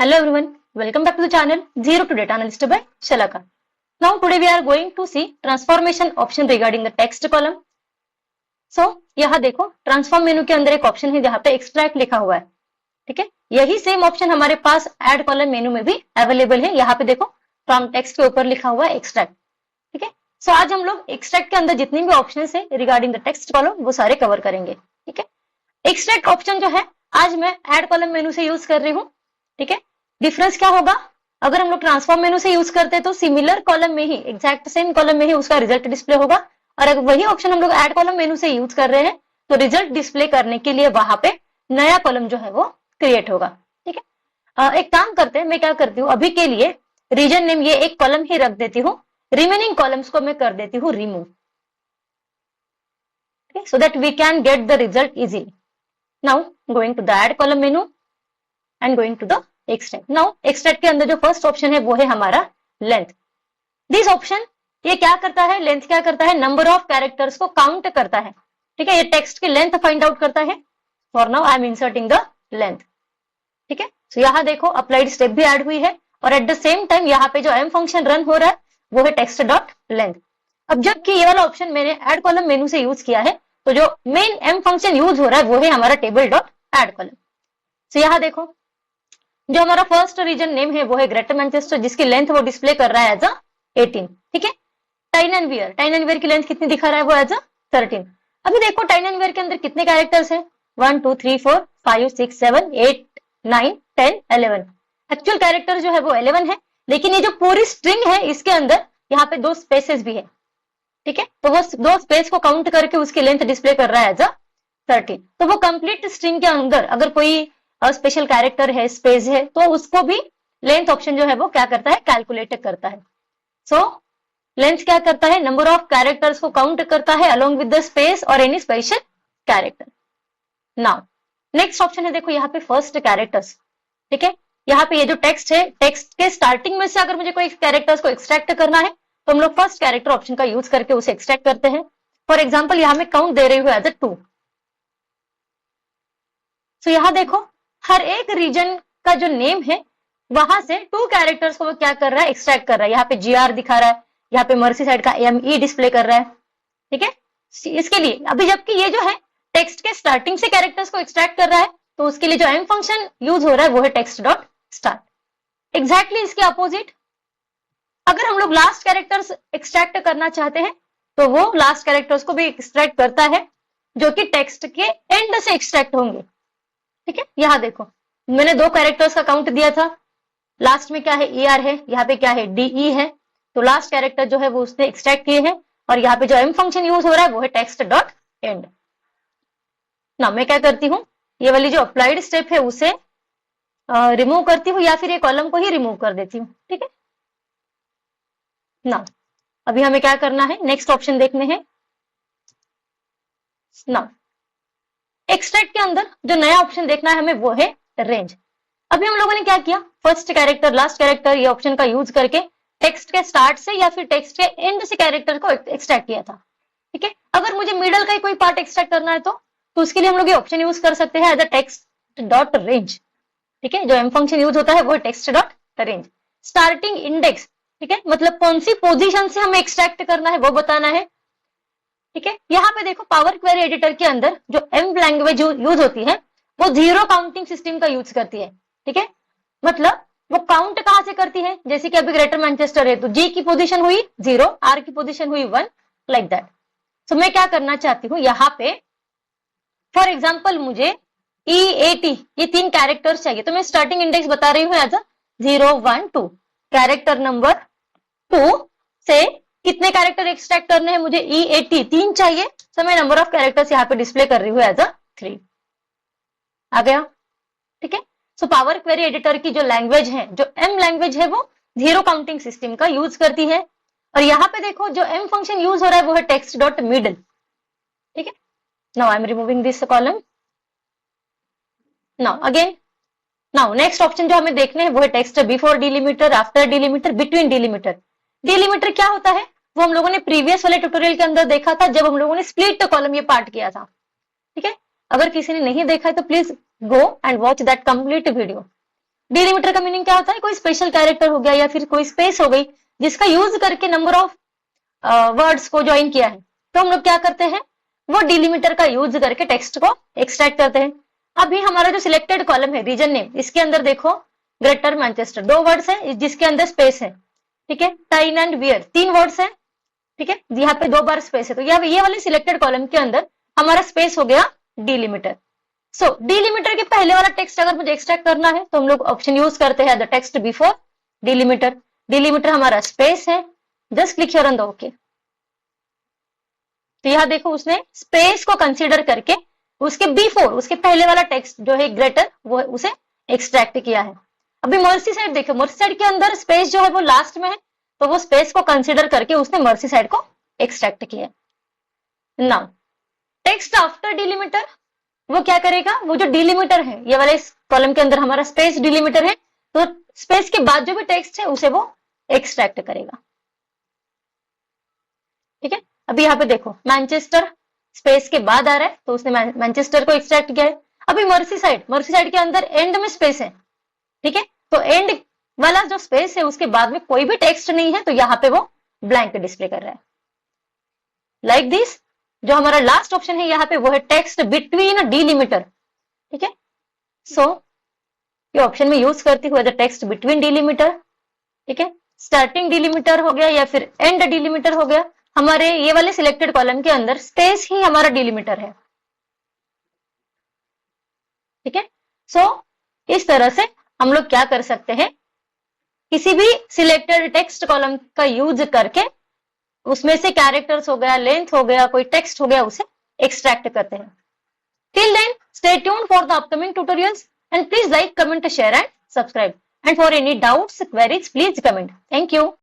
Hello everyone, welcome back to the channel Zero to Data Analyst by Shalaka. Now today we are going to see transformation option regarding the text column. So यहाँ देखो transform मेनू के अंदर एक option है जहाँ पे extract लिखा हुआ है, ठीक है। यही सेम ऑप्शन हमारे पास ऐड कॉलम मेनू में भी अवेलेबल है। यहाँ पे देखो फ्रॉम टेक्स्ट के ऊपर लिखा हुआ है एक्सट्रैक्ट, ठीक है। सो आज हम लोग एक्सट्रैक्ट के अंदर जितने भी ऑप्शन है रिगार्डिंग द टेक्स्ट कॉलम वो सारे कवर करेंगे, ठीक है। एक्सट्रैक्ट ऑप्शन जो है आज मैं ऐड कॉलम मेनू से यूज कर रही हूँ, ठीक है। डिफरेंस क्या होगा, अगर हम लोग ट्रांसफॉर्म मेनू से यूज करते हैं तो सिमिलर कॉलम में ही एग्जैक्ट सेम कॉलम में ही उसका रिजल्ट डिस्प्ले होगा, और अगर वही ऑप्शन हम लोग ऐड कॉलम मेनू से यूज कर रहे हैं तो रिजल्ट डिस्प्ले करने के लिए वहां पे नया कॉलम जो है वो क्रिएट होगा, ठीक है। एक काम करते हैं, मैं क्या करती हूँ अभी के लिए रीजन नेम ये एक कॉलम ही रख देती हूँ, रिमेनिंग कॉलम्स को मैं कर देती हूँ remove, so that we can get the result easily. Now going to the add column menu and going to the extract. Now extract के अंदर जो फर्स्ट ऑप्शन है वो है हमारा लेंथ। दिस ऑप्शन ये क्या करता है, लेंथ क्या करता है, नंबर ऑफ कैरेक्टर्स को काउंट करता है, ठीक है। ये टेक्स्ट की लेंथ फाइंड आउट करता है। For now I am inserting the length, ठीक है। सो यहाँ देखो अप्लाइड स्टेप भी ऐड हुई है और एट द सेम टाइम यहाँ पे जो एम फंक्शन रन हो रहा है वो है टेक्स्ट डॉट लेंथ। अब जबकि ये वाला ऑप्शन मैंने ऐड कॉलम मेनू से यूज किया है तो जो मेन एम फंक्शन यूज हो रहा है वो है हमारा टेबल डॉट ऐड कॉलम। सो यहाँ देखो जो हमारा फर्स्ट रीजन नेम है वो है ग्रेटर मैनचेस्टर, जिसकी लेंथ वो डिस्प्ले कर रहा है एज 18, ठीक है। टाइन एंड वियर की लेंथ कितनी दिखा रहा है वो एज 13। अभी देखो टाइन एंड वियर के अंदर कितने कैरेक्टर्स हैं, 1 2 3 4 5 6 7 8 9 10 11। एक्चुअल कैरेक्टर जो है वो 11 है, लेकिन ये जो पूरी स्ट्रिंग है इसके अंदर यहाँ पे 2 स्पेसेस भी है, ठीक है। तो वो 2 स्पेस को काउंट करके उसकी लेंथ डिस्प्ले कर रहा है एज 13। तो वो कंप्लीट स्ट्रिंग के अंदर अगर कोई स्पेशल कैरेक्टर है, स्पेस है, तो उसको भी लेंथ ऑप्शन जो है वो क्या करता है, कैलकुलेट करता है। सो लेंथ क्या करता है, नंबर ऑफ कैरेक्टर्स को काउंट करता है अलोंग विद द स्पेस और any special character. Now next option है, देखो यहाँ पे फर्स्ट कैरेक्टर्स, ठीक है। यहाँ पे ये जो टेक्स्ट है, टेक्स्ट के स्टार्टिंग में से अगर मुझे कोई कैरेक्टर्स को एक्सट्रैक्ट करना है तो हम लोग फर्स्ट कैरेक्टर ऑप्शन का यूज करके उसे एक्सट्रैक्ट करते हैं। फॉर एग्जाम्पल यहाँ मैं काउंट दे रही हूँ एज 2। सो यहाँ देखो हर एक रीजन का जो नेम है वहां से 2 कैरेक्टर्स को वो क्या कर रहा है, एक्सट्रैक्ट कर रहा है। यहाँ पे GR दिखा रहा है, यहाँ पे मर्सी साइड का ME डिस्प्ले कर रहा है, ठीक है। इसके लिए अभी जबकि ये जो है टेक्स्ट के स्टार्टिंग से कैरेक्टर्स को एक्सट्रैक्ट कर रहा है तो उसके लिए जो एम फंक्शन यूज हो रहा है वो है टेक्स्ट डॉट स्टार्ट। एग्जैक्टली इसके अपोजिट अगर हम लोग लास्ट कैरेक्टर्स एक्सट्रैक्ट करना चाहते हैं तो वो लास्ट कैरेक्टर्स को भी एक्सट्रैक्ट करता है जो कि टेक्स्ट के एंड से एक्सट्रैक्ट होंगे, ठीक है। यहाँ देखो मैंने 2 कैरेक्टर्स का काउंट दिया था, लास्ट में क्या है ER है, यहाँ पे क्या है DE है, तो लास्ट कैरेक्टर जो है वो उसने एक्सट्रैक्ट किए हैं और यहाँ पे जो एम फंक्शन यूज हो रहा है वो है टेक्स्ट डॉट एंड। ना मैं क्या करती हूँ, ये वाली जो अप्लाइड स्टेप है उसे रिमूव करती हूँ या फिर ये कॉलम को ही रिमूव कर देती हूँ, ठीक है ना। अभी हमें क्या करना है, नेक्स्ट ऑप्शन देखने हैं ना। एक्सट्रैक्ट के अंदर जो नया ऑप्शन देखना है हमें वो है रेंज। अभी हम लोगों ने क्या किया, फर्स्ट कैरेक्टर लास्ट कैरेक्टर ये ऑप्शन का यूज करके टेक्स्ट के स्टार्ट से या फिर टेक्स्ट के एंड से कैरेक्टर को एक्सट्रैक्ट किया था, ठीक है। अगर मुझे मिडल का ही कोई पार्ट एक्सट्रैक्ट करना है तो उसके लिए हम लोग ये ऑप्शन यूज कर सकते हैं एज टेक्स्ट डॉट रेंज, ठीक है। जो एम फंक्शन यूज होता है वो text dot range. Starting index, ठीक है, मतलब कौन सी पोजीशन से हमें एक्सट्रैक्ट करना है वो बताना है, ठीक है। यहाँ पे देखो पावर क्वेरी एडिटर के अंदर जो एम लैंग्वेज यूज होती है वो 0 काउंटिंग सिस्टम का यूज करती है, ठीक है। मतलब वो काउंट कहां से करती है, जैसे कि अभी ग्रेटर मैनचेस्टर है तो G की पोजीशन हुई 0, R की पोजीशन हुई 1, लाइक दैट। सो मैं क्या करना चाहती हूँ, यहाँ पे फॉर एग्जाम्पल मुझे EAT ये 3 कैरेक्टर्स चाहिए तो मैं स्टार्टिंग इंडेक्स बता रही हूँ एज 0 1 2। कैरेक्टर नंबर 2 से कितने कैरेक्टर एक्सट्रैक्ट करने हैं, मुझे EAT 3 चाहिए, तो मैं नंबर ऑफ कैरेक्टर्स यहाँ पे डिस्प्ले कर रही हूँ एज 3। आ गया, ठीक है। सो पावर क्वेरी एडिटर की जो लैंग्वेज है, जो एम लैंग्वेज है वो 0 काउंटिंग सिस्टम का यूज करती है और यहाँ पे देखो जो एम फंक्शन यूज हो रहा है वो है टेक्स्ट डॉट मिडल, ठीक है। Now I am removing this column. Now again now next option जो हमें देखने हैं वो है text before delimiter, after delimiter, between delimiter. Delimiter क्या होता है वो हम लोगों ने प्रीवियस वाले ट्यूटोरियल के अंदर देखा था जब हम लोगों ने स्प्लिट कॉलम ये पार्ट किया था, ठीक है। अगर किसी ने नहीं देखा है तो please go and watch that complete video. Delimiter का मीनिंग क्या होता है? कोई स्पेशल कैरेक्टर हो गया या फिर कोई स्पेस हो गई जिसका यूज करके नंबर ऑफ वर्ड्स को ज्वाइन किया है, तो हम लोग क्या करते हैं, वो डिलीमीटर का यूज करके टेक्स्ट को एक्सट्रैक्ट करते हैं। अभी हमारा जो सिलेक्टेड कॉलम है रीजन नेम, इसके अंदर देखो ग्रेटर मैनचेस्टर 2 वर्ड्स है जिसके अंदर स्पेस है, ठीक है। टाइन एंड वियर 3 वर्ड्स है, ठीक है, यहाँ पे 2 बार स्पेस है, तो ये वाले सिलेक्टेड कॉलम के अंदर हमारा स्पेस हो गया डिलीमीटर। सो डिलीमीटर के पहले वाला टेक्स्ट अगर मुझे एक्सट्रैक्ट करना है तो हम लोग ऑप्शन यूज करते हैं the text before delimiter. Delimiter हमारा स्पेस है, just click here on the okay. तो यहां देखो उसने स्पेस को कंसीडर करके उसके बिफोर, उसके पहले वाला टेक्स्ट जो है ग्रेटर, वो उसे एक्सट्रैक्ट किया है। अभी मर्सी साइड देखो, मर्सी साइड के अंदर स्पेस जो है वो लास्ट में है, तो वो स्पेस को कंसीडर करके उसने मर्सी साइड को एक्सट्रैक्ट किया। नाउ टेक्स्ट आफ्टर डिलीमीटर वो क्या करेगा, वो जो डिलीमीटर है ये वाले कॉलम के अंदर हमारा स्पेस डिलीमीटर है, तो स्पेस के बाद जो भी टेक्स्ट है उसे वो एक्सट्रैक्ट करेगा, ठीक है। अभी यहाँ पे देखो मैनचेस्टर स्पेस के बाद आ रहा है, तो उसने मैनचेस्टर को एक्सट्रैक्ट किया है। अभी मर्सी साइड के अंदर एंड में स्पेस है, ठीक है, तो एंड वाला जो स्पेस है उसके बाद में कोई भी टेक्स्ट नहीं है, तो यहाँ पे वो ब्लैंक डिस्प्ले कर रहा है। लाइक दिस, जो हमारा लास्ट ऑप्शन है यहाँ पे वो है टेक्स्ट बिटवीन डिलीमीटर, ठीक है। सो ये ऑप्शन में यूज करती हुए द टेक्स्ट बिटवीन डिलीमीटर, ठीक है। स्टार्टिंग डिलीमीटर हो गया या फिर एंड डिलीमीटर हो गया, हमारे ये वाले सिलेक्टेड कॉलम के अंदर स्पेस ही हमारा डिलीमीटर है, ठीक है। सो इस तरह से हम लोग क्या कर सकते हैं, किसी भी सिलेक्टेड टेक्स्ट कॉलम का यूज करके उसमें से कैरेक्टर्स हो गया, लेंथ हो गया, कोई टेक्स्ट हो गया, उसे एक्सट्रैक्ट करते हैं। Till then stay tuned for the upcoming tutorials and please like, comment, share and subscribe, and for any doubts, queries, please comment. Thank you.